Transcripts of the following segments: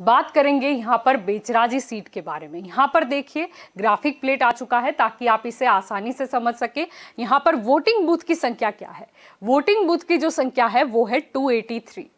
बात करेंगे यहाँ पर बेचराजी सीट के बारे में। यहाँ पर देखिए ग्राफिक प्लेट आ चुका है ताकि आप इसे आसानी से समझ सके। यहाँ पर वोटिंग बूथ की संख्या क्या है? वोटिंग बूथ की जो संख्या है वो है 283।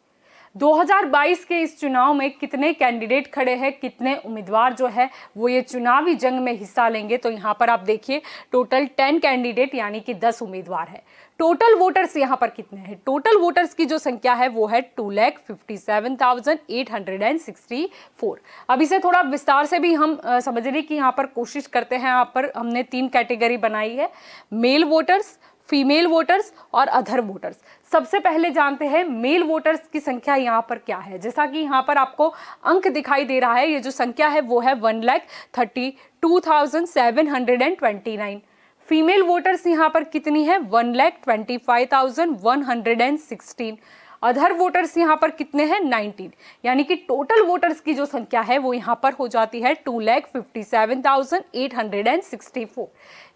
2022 के इस चुनाव में कितने कैंडिडेट खड़े हैं, कितने उम्मीदवार जो है वो ये चुनावी जंग में हिस्सा लेंगे? तो यहाँ पर आप देखिए टोटल 10 कैंडिडेट यानी कि 10 उम्मीदवार है। टोटल वोटर्स यहाँ पर कितने हैं? टोटल वोटर्स की जो संख्या है वो है 2,57,864। अब इसे थोड़ा विस्तार से भी हम समझने की यहाँ पर कोशिश करते हैं। यहाँ पर हमने 3 कैटेगरी बनाई है, मेल वोटर्स, फीमेल वोटर्स और अदर वोटर्स। सबसे पहले जानते हैं मेल वोटर्स की संख्या यहाँ पर क्या है। जैसा कि यहाँ पर आपको अंक दिखाई दे रहा है, ये जो संख्या है वो है 1,32,729। फीमेल वोटर्स यहाँ पर कितनी है? 1,25,116। अदर वोटर्स यहाँ पर कितने हैं? 19। यानी कि टोटल वोटर्स की जो संख्या है वो यहाँ पर हो जाती है 2,57,864।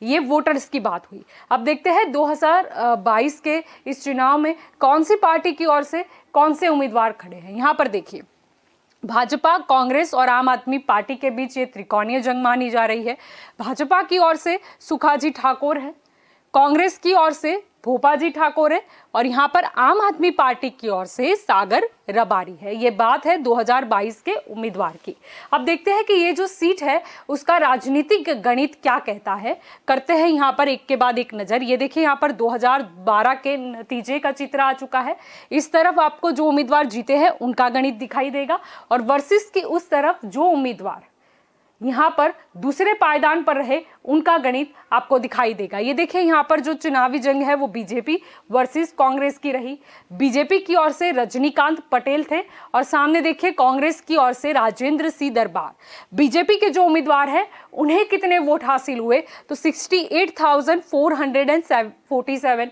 ये वोटर्स की बात हुई। अब देखते हैं 2022 के इस चुनाव में कौन सी पार्टी की ओर से कौन से उम्मीदवार खड़े हैं। यहाँ पर देखिए भाजपा, कांग्रेस और आम आदमी पार्टी के बीच ये त्रिकोणीय जंग मानी जा रही है। भाजपा की ओर से सुखाजी ठाकुर है, कांग्रेस की ओर से भोपाजी ठाकुर है और यहाँ पर आम आदमी पार्टी की ओर से सागर रबारी है। ये बात है 2022 के उम्मीदवार की। अब देखते हैं कि ये जो सीट है उसका राजनीतिक गणित क्या कहता है। करते हैं यहाँ पर एक के बाद एक नजर। ये देखिए यहाँ पर 2012 के नतीजे का चित्र आ चुका है। इस तरफ आपको जो उम्मीदवार जीते हैं उनका गणित दिखाई देगा और वर्सेस की उस तरफ जो उम्मीदवार यहाँ पर दूसरे पायदान पर रहे उनका गणित आपको दिखाई देगा। ये देखिए यहाँ पर जो चुनावी जंग है वो बीजेपी वर्सेस कांग्रेस की रही। बीजेपी की ओर से रजनीकांत पटेल थे और सामने देखिए कांग्रेस की ओर से राजेंद्र सिंह दरबार। बीजेपी के जो उम्मीदवार हैं उन्हें कितने वोट हासिल हुए? तो 68,447।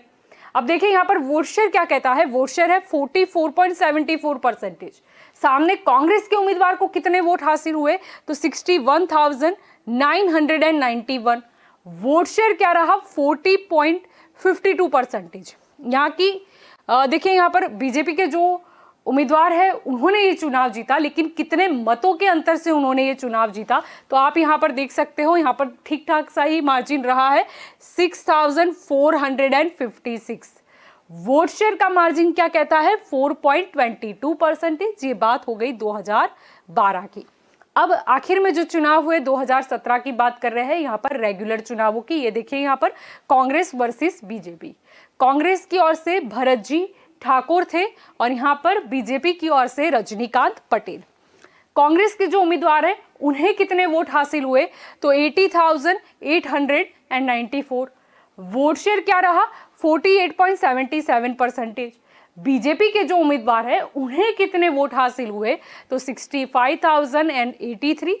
अब देखिए यहाँ पर वोट शेयर क्या कहता है? वोट शेयर है 44.74%। सामने कांग्रेस के उम्मीदवार को कितने वोट हासिल हुए? तो 61,991। वोट शेयर क्या रहा? 40.52%। यहाँ की देखिए यहाँ पर बीजेपी के जो उम्मीदवार है उन्होंने ये चुनाव जीता, लेकिन कितने मतों के अंतर से उन्होंने ये चुनाव जीता? तो आप यहाँ पर देख सकते हो, यहाँ पर ठीक ठाक सा ही मार्जिन रहा है 6,456। वोट शेयर का मार्जिन क्या कहता है? 4.22%। ये बात हो गई 2012 की। अब आखिर में जो चुनाव हुए 2017 की बात कर रहे हैं, यहाँ पर रेगुलर चुनावों की। ये देखिए यहाँ पर कांग्रेस वर्सेस बीजेपी। कांग्रेस की ओर से भरत जी ठाकुर थे और यहाँ पर बीजेपी की ओर से रजनीकांत पटेल। कांग्रेस के जो उम्मीदवार हैं उन्हें कितने वोट हासिल हुए? तो 80,894। वोट शेयर क्या रहा? 48.77%। बीजेपी के जो उम्मीदवार हैं उन्हें कितने वोट हासिल हुए? तो 65,083।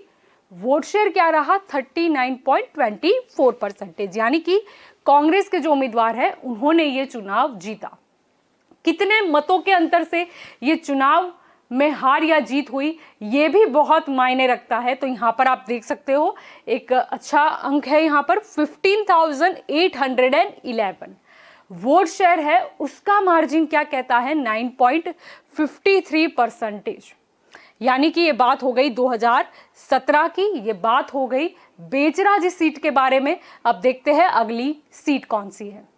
वोट शेयर क्या रहा? 39.24%। यानी कि कांग्रेस के जो उम्मीदवार हैं उन्होंने ये चुनाव जीता। कितने मतों के अंतर से ये चुनाव में हार या जीत हुई, ये भी बहुत मायने रखता है। तो यहाँ पर आप देख सकते हो एक अच्छा अंक है यहाँ पर 15,811। वोट शेयर है उसका मार्जिन क्या कहता है? 9.53%। यानी कि ये बात हो गई 2017 की। ये बात हो गई बेचराजी सीट के बारे में। अब देखते हैं अगली सीट कौन सी है।